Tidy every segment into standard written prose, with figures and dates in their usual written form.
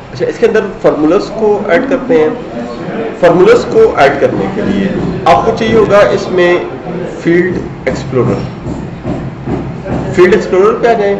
अच्छा, इसके अंदर फार्मूलास को ऐड करते हैं। फार्मूलास को ऐड करने के लिए आपको चाहिए होगा इसमें फील्ड एक्सप्लोरर। फील्ड एक्सप्लोरर पे आ जाएं।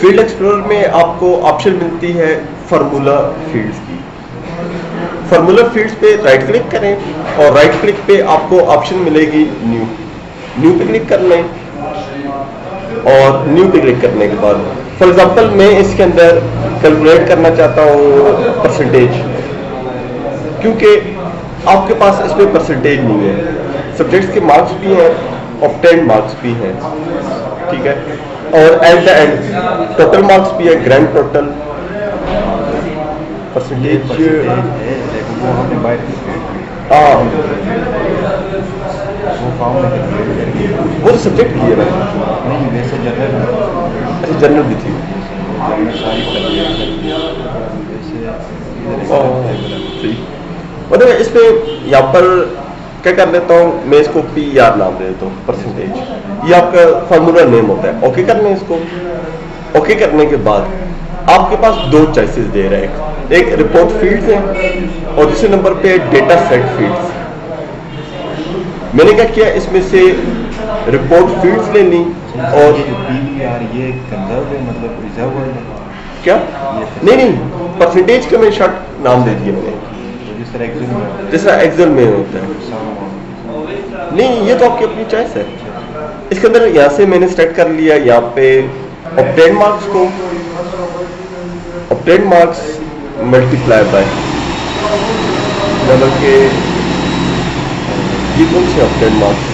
फील्ड एक्सप्लोरर में आपको ऑप्शन मिलती है फार्मूला फील्ड्स की। फार्मूला फील्ड्स पे राइट क्लिक करें और राइट क्लिक पे आपको ऑप्शन मिलेगी न्यू। न्यू पे क्लिक कर लें और न्यू पे क्लिक करने के बाद फॉर एग्जांपल मैं इसके अंदर कैलकुलेट करना चाहता हूँ परसेंटेज, क्योंकि आपके पास इसमें परसेंटेज नहीं है। सब्जेक्ट्स के मार्क्स भी हैं, ऑब्टेन्ड मार्क्स भी हैं, ठीक है, और at the end total marks भी है, ग्रैंड टोटल परसेंटेज। वो तो सब्जेक्ट की है ना, नहीं वैसे जनरल। अच्छा जनरल भी थी। मतलब इस पे यहाँ पर क्या कर लेता हूँ मैं, इसको PR नाम दे देता हूँ, परसेंटेज। ये आपका फार्मूला नेम होता है। ओके कर लें इसको। ओके करने के बाद आपके पास दो चॉइसेस दे रहे हैं, एक रिपोर्ट फील्ड्स है और दूसरे नंबर पे डेटा सेट फील्ड्स। मैंने क्या किया, इसमें से रिपोर्ट फील्ड्स ले ली और PVR ये कंजर्व है, मतलब रिजर्व है क्या? नहीं, परसेंटेज का मैं शॉर्ट नाम दे दिया मैंने, जिस तरह एक्सेल में होता है। नहीं, ये तो आपकी अपनी चॉइस है। इसके अंदर यहाँ से मैंने सेलेक्ट कर लिया, यहाँ पे ऑब्टेन्ड मार्क्स को, ऑब्टेन्ड मार्क्स मल्टीप्लाई बाय, मतलब के ये कौन से ऑब्टेन्ड मार्क्स,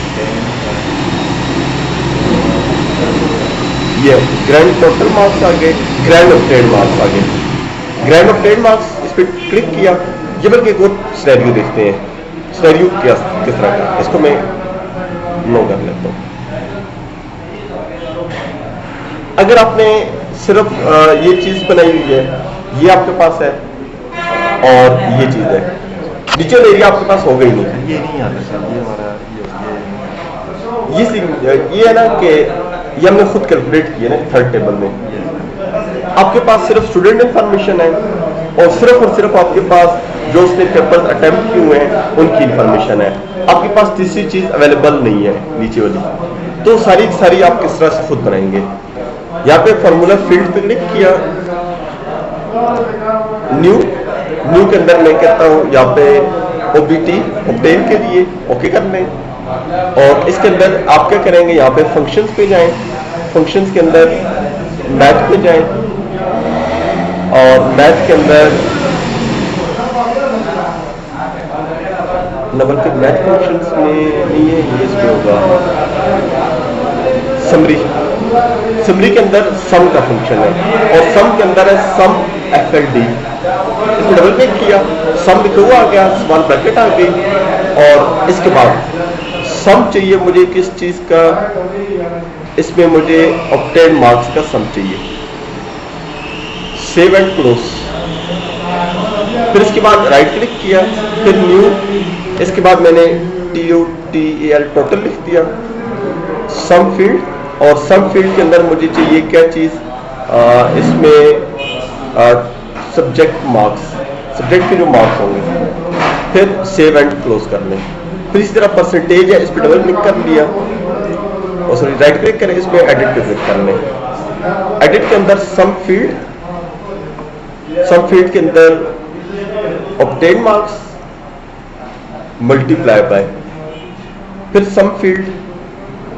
ये ग्रैंड टोटल मार्क्स आ गए, ग्रैंड ऑब्टेन्ड मार्क्स आ गए। ग्रैंड ऑब्टेन्ड मार्क्स इस पर क्लिक किया। ये बल्कि एक और सिनेरियो देखते हैं, सिनेरियो किस तरह का, इसको मैं नो कर लेता हूँ। अगर आपने सिर्फ ये चीज बनाई हुई है, ये आपके पास है और ये चीज है, डिजिटल एरिया आपके पास हो गई नहीं, ये नहीं आता सर, ये हमारा ये है ना कि ये हमने खुद कैलकुलेट किया ना थर्ड टेबल में। आपके पास सिर्फ स्टूडेंट इंफॉर्मेशन है और सिर्फ आपके पास जो उसने पेपर्स अटेम्प्ट किए हुए हैं उनकी इंफॉर्मेशन है। आपके पास तीसरी चीज अवेलेबल नहीं है नीचे वाली, तो सारी आप किस तरह से खुद बनाएंगे। यहाँ पे फार्मूला फील्ड पे क्लिक किया, न्यू के अंदर मैं कहता हूँ यहाँ पे OBT ऑब्टेन के लिए ओके कर लें। और इसके अंदर आप क्या करेंगे, यहाँ पे फंक्शंस पे जाएं, फंक्शंस के अंदर मैथ पे जाएं और मैथ के अंदर नंबर के मैथ फंक्शंस में नहीं है, ये इसमें होगा समरी के अंदर सम का फंक्शन है और सम के अंदर है सम FLD। इसमें डबल क्लिक किया, सम लिखा हुआ आ गया, स्मॉल ब्रैकेट आ गई और इसके बाद सम चाहिए मुझे किस चीज का, इसमें मुझे ऑब्टेन्ड मार्क्स का सम चाहिए। Save and close. फिर इसके बाद राइट क्लिक किया, फिर न्यू, इसके बाद मैंने TOTAL टोटल लिख दिया, सम फील्ड, और सम फील्ड के अंदर मुझे चाहिए क्या चीज, इसमें सब्जेक्ट मार्क्स, सब्जेक्ट के जो मार्क्स होंगे। फिर सेव एंड क्लोज कर लें। फिर इसी तरह परसेंटेज है, इस पर डबल क्लिक कर लिया और सॉरी राइट क्लिक करें, इसमें एडिट पे क्लिक कर लें। एडिट के अंदर सम फील्ड के अंदर ऑब्टेन मार्क्स मल्टीप्लाई बाय, फिर सम फील्ड,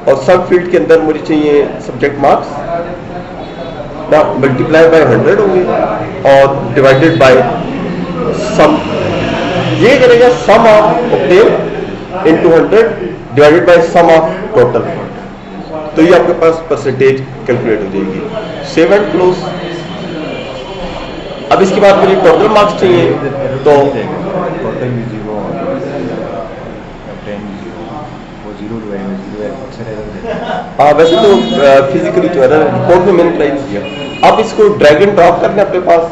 और सब फील्ड के अंदर मुझे चाहिए सब्जेक्ट मार्क्स ना, मल्टीप्लाई बाय 100 होंगे और डिवाइडेड बाय सम। ये करेगा sum of obtain into 100 divided by sum of total, तो ये आपके पास परसेंटेज कैलकुलेट हो जाएगी। Save and close. अब इसके बाद मुझे टोटल मार्क्स चाहिए, तो टोटल भी 0 हाँ, वैसे तो फिजिकली जो है ना रिपोर्ट में मैंने ट्राई किया। आप इसको ड्रैग एंड ड्रॉप करना अपने पास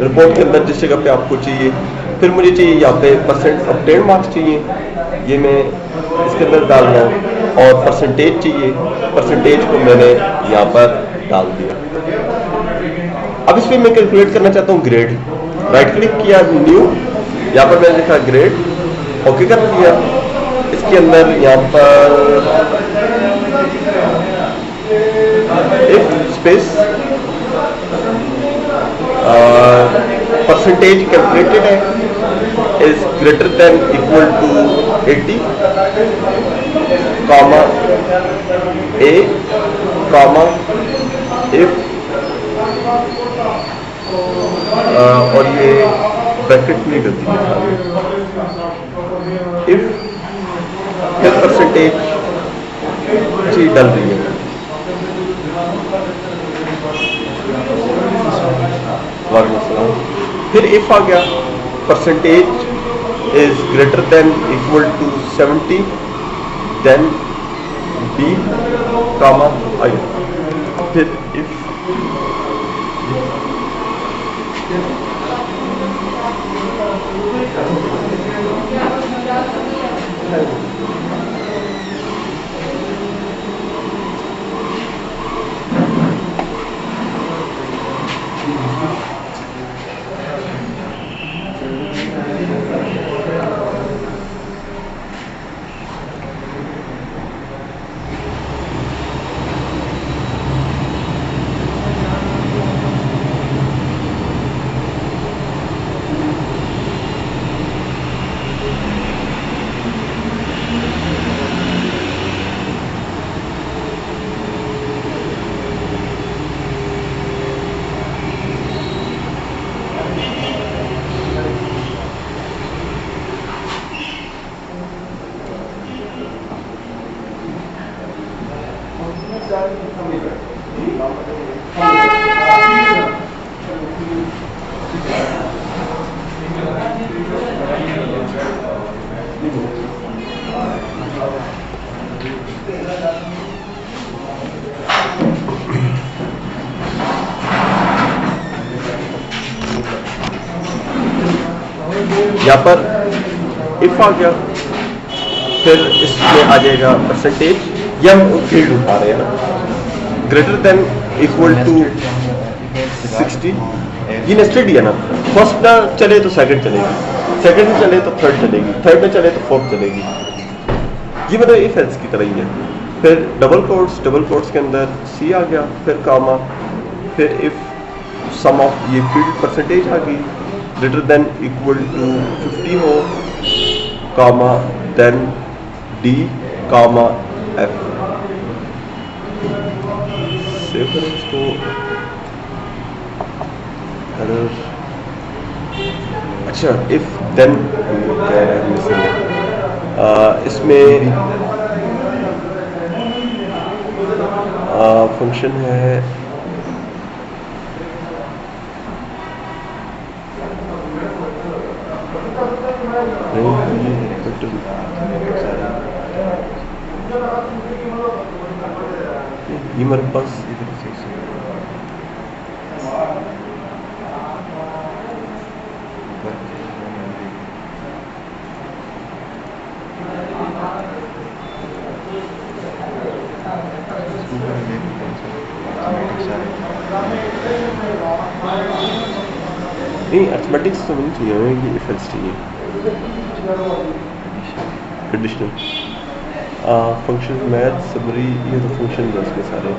रिपोर्ट के अंदर जिस जगह पे आपको चाहिए। फिर मुझे चाहिए यहाँ पे परसेंट ऑब्टेन मार्क्स चाहिए, ये मैं इसके अंदर डाल रहा हूँ, और परसेंटेज चाहिए, परसेंटेज को मैंने यहाँ पर डाल दिया। अब इस पे मैं कैलकुलेट करना चाहता हूँ ग्रेड। राइट क्लिक किया, न्यू, यहाँ पर मैंने लिखा ग्रेड, ओके कर दिया। इसके अंदर यहाँ पर इफ स्पेस परसेंटेज कैलकुलेटेड है is greater than equal to 80, comma A, comma if, और ये ब्रैकेट में गलती लिखा है, इफ फिर परसेंटेज जी डल रही है। फिर इफ आ गया, percentage is greater than equal to 70, then B, comma I. फिर इफ यहाँ पर इफ आ गया, फिर इसमें आ जाएगा परसेंटेज, या हम फील्ड उठा रहे हैं ना, ग्रेटर देन इक्वल टू 60, ये नेस्टेड ही है ना, फर्स्ट ना चले तो सेकंड चलेगी, सेकंड में चले तो थर्ड चलेगी, थर्ड में चले तो फोर्थ चलेगी। ये मतलब इफ एल्स की तरह ही है। फिर डबल कोट्स के अंदर सी आ गया, फिर कामा, फिर इफ सम ऑफ ये फील्ड परसेंटेज आ गई ग्रेटर देन इक्वल टू 50 हो, comma then D, comma F. Save करें इसको, अच्छा इफ देन इसमें फंक्शन है ये मेरे पास इधर से नहीं, अर्थमेटिक्स तो नहीं चाहिए हमें, ये इफ एल्स चाहिए, कंडीशनल फंक्शन, मैथ, समरी, ये तो फंक्शन है उसके सारे।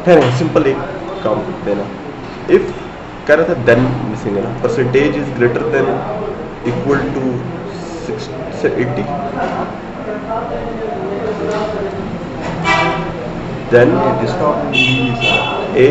है सिंपल एक काम करते हैं ना, इफ कह रहा था देन मिसिंग है ना, percentage is greater than equal to 80, then A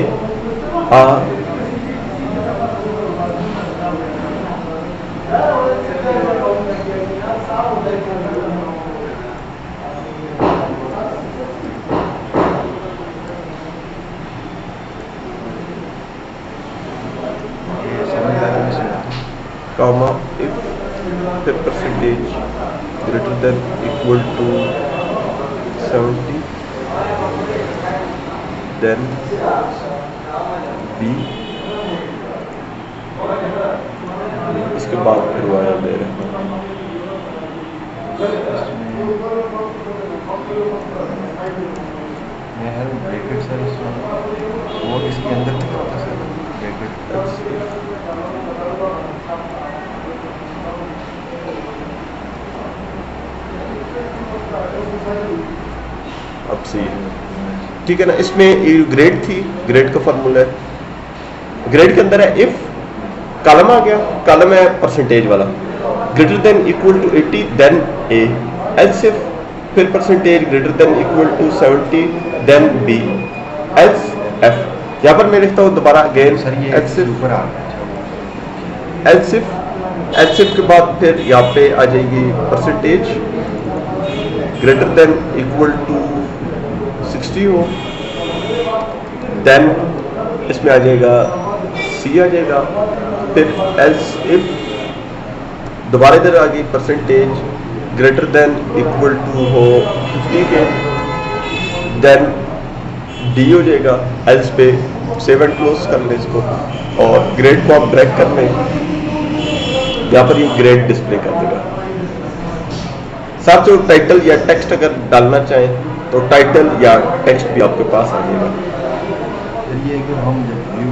comma if the percentage greater than equal to 70, then B, इसके बाद फिर वाया दे रहे हैं। मैं हर ब्रैकेट सर वो इसके अंदर अब सही है, ठीक है ना। इसमें ग्रेड थी, ग्रेड का फॉर्मूला है। ग्रेड के अंदर है इफ कॉलम आ गया, कॉलम है परसेंटेज वाला, greater than equal to 80 then A, else if फिर percentage greater than equal to 70 then B, else F. यहां पर मैं लिखता हूं दोबारा अगेन, सर ये एल्स इफ, ऊपर आ गया। एल्स इफ, एल्स इफ के बाद फिर यहाँ पे आ जाएगी percentage greater than equal to 60 हो, देन इसमें आ जाएगा सी आ जाएगा। फिर एल्स इफ दोबारा इधर आ गई percentage greater than equal to हो 50 के, देन डी हो जाएगा। एल्स पे सेव एंड क्लोज कर लें इसको और ग्रेड को आप ड्रैग कर लें, यहाँ पर ये ग्रेड डिस्प्ले कर देगा। साथ जो टाइटल या टेक्स्ट अगर डालना चाहें तो टाइटल या टेक्स्ट भी आपके पास आ जाएगा। सर ये कि हम जब व्यू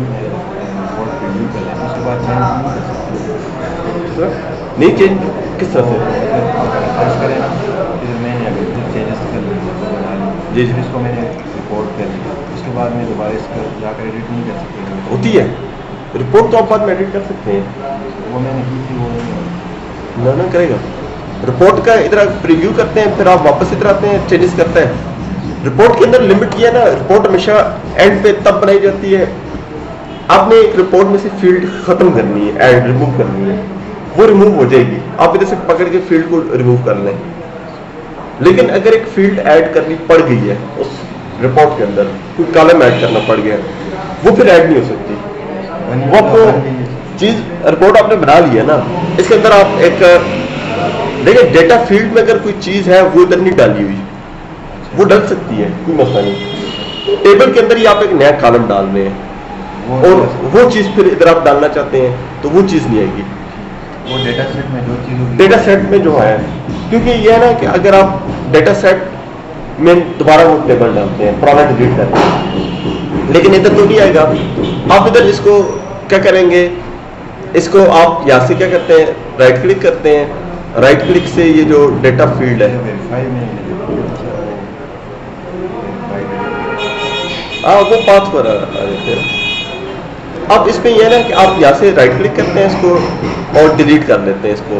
रिपोर्ट पे व्यू कर लें उसके बाद नहीं चेंज किस तरह से? फर्स्ट करें ना, फिर मैंने अगर कुछ चेंजेस कर लिए तो बना ली जी जी। इसको मैंने रिपोर्ट कर लिया, उसके बाद मैं दोबारा इसको जाकर एडिट नहीं कर सकता। होती है रिपोर्ट तो आप बाद में एडिट कर सकते हैं, वो मैंने की थी, वो नहीं ना करेगा। रिपोर्ट का इधर प्रीव्यू करते हैं, फिर आप वापस इधर आते हैं, चेंजेस करते हैं। रिपोर्ट के अंदर लिमिट ये है ना, रिपोर्ट हमेशा एंड पे तब बनाई जाती है आपने एक रिपोर्ट में से फील्ड खत्म करनी है, एड रिमूव करनी है, वो रिमूव हो जाएगी, आप इधर से पकड़ के फील्ड को रिमूव कर लें। लेकिन अगर एक फील्ड ऐड करनी पड़ गई है उस रिपोर्ट के अंदर, कोई कॉलम ऐड करना पड़ गया, वो फिर ऐड नहीं हो सकती। वो आपको चीज रिपोर्ट आपने बना ली है ना, इसके अंदर आप एक देखिए डेटा फील्ड में अगर कोई चीज है वो इधर नहीं डाली हुई, वो डल सकती है, कोई मसला नहीं। टेबल के अंदर ही आप एक नया कॉलम डाल रहे हैं और वो चीज फिर इधर आप डालना चाहते हैं तो वो चीज नहीं आएगी। वो डेटा सेट में जो चीज़ डेटा सेट में जो है, क्योंकि ये है ना कि अगर आप डेटा सेट में दोबारा वो टेबल डालते हैं, पुराना डिलीट करते हैं, लेकिन इधर तो नहीं आएगा। आप इधर इसको क्या करेंगे, इसको आप यहाँ से क्या करते हैं, राइट क्लिक करते हैं, राइट क्लिक से ये जो डेटा फील्ड है, वेरीफाई में वो पाथ पर आ जाते हैं। अब इसमें यह है कि आप यहाँ से राइट क्लिक करते हैं इसको और डिलीट कर लेते हैं इसको,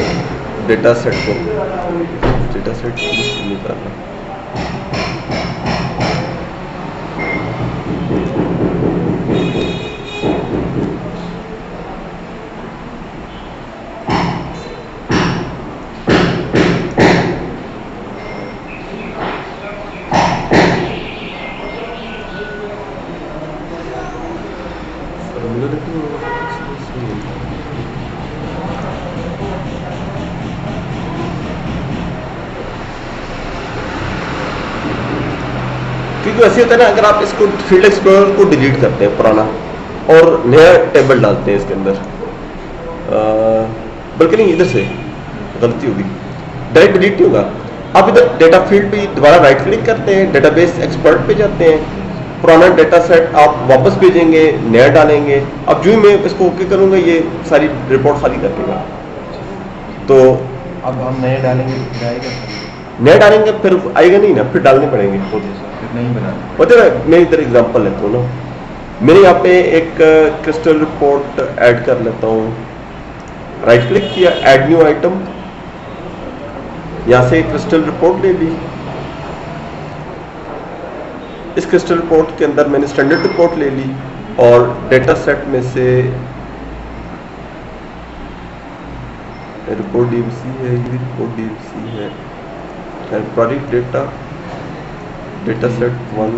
डेटा सेट को, डेटा सेट नहीं करना। क्योंकि वैसे होता है ना, अगर आप इसको फील्ड एक्सप्लोरर को डिलीट करते हैं पुराना और नया टेबल डालते हैं इसके अंदर, बल्कि नहीं, इधर से गलती होगी, डायरेक्ट डिलीट नहीं होगा। आप इधर डेटा फील्ड पे दोबारा राइट क्लिक करते हैं, डेटाबेस एक्सपर्ट पे जाते हैं, पुराना डेटा सेट आप वापस भेजेंगे, नया डालेंगे। अब जो ही मैं इसको ओके करूंगा ये सारी रिपोर्ट खाली कर देगा। तो अब हम नए डालेंगे तो फिर आएगा, नया डालेंगे फिर आएगा नहीं ना, फिर डालने पड़ेंगे। फिर नहीं बनाना। पता है, मैं इधर एग्जांपल लेता हूँ ना, मैंने यहाँ पे एक क्रिस्टल रिपोर्ट ऐड कर लेता हूँ, राइट क्लिक किया, ऐड न्यू आइटम, यहाँ से क्रिस्टल रिपोर्ट ले ली। इस क्रिस्टल रिपोर्ट के अंदर मैंने स्टैंडर्ड रिपोर्ट ले ली और डेटा सेट में से रिपोर्ट डीएमसी है, ये रिपोर्ट डीएमसी है, प्रोडक्ट डेटा, डेटा सेट 1,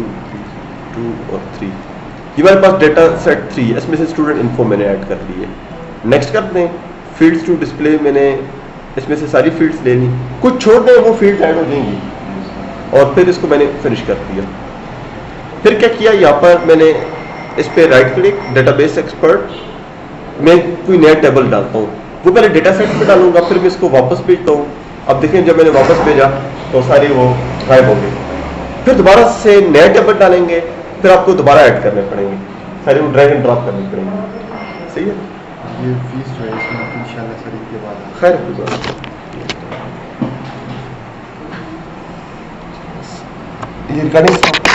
2 और 3, ये हमारे पास डेटा सेट 3, इसमें से स्टूडेंट इन्फो मैंने ऐड कर ली है। नेक्स्ट करते हैं, फील्ड्स टू डिस्प्ले, मैंने इसमें से सारी फील्ड्स ले ली, कुछ छोड़ दें वो फील्ड ऐड हो जाएंगी और फिर इसको मैंने फिनिश कर दिया। फिर क्या किया, यहाँ पर मैंने इस पे राइट क्लिक, डेटाबेस एक्सपर्ट में कोई नया टेबल डालता हूँ, वो पहले डेटा सेट पे डालूंगा, फिर मैं इसको वापस भेजता हूँ। अब देखें जब मैंने वापस भेजा तो सारे वो गायब हो गए। फिर दोबारा से नया टेबल डालेंगे, फिर आपको दोबारा ऐड करने पड़ेंगे, सारे वो ड्रैग एंड ड्रॉप करने पड़ेंगे। सही है, ये फीस जो है इसमें इंशाल्लाह सर के बाद खैर कोई बात नहीं। the recording stopped.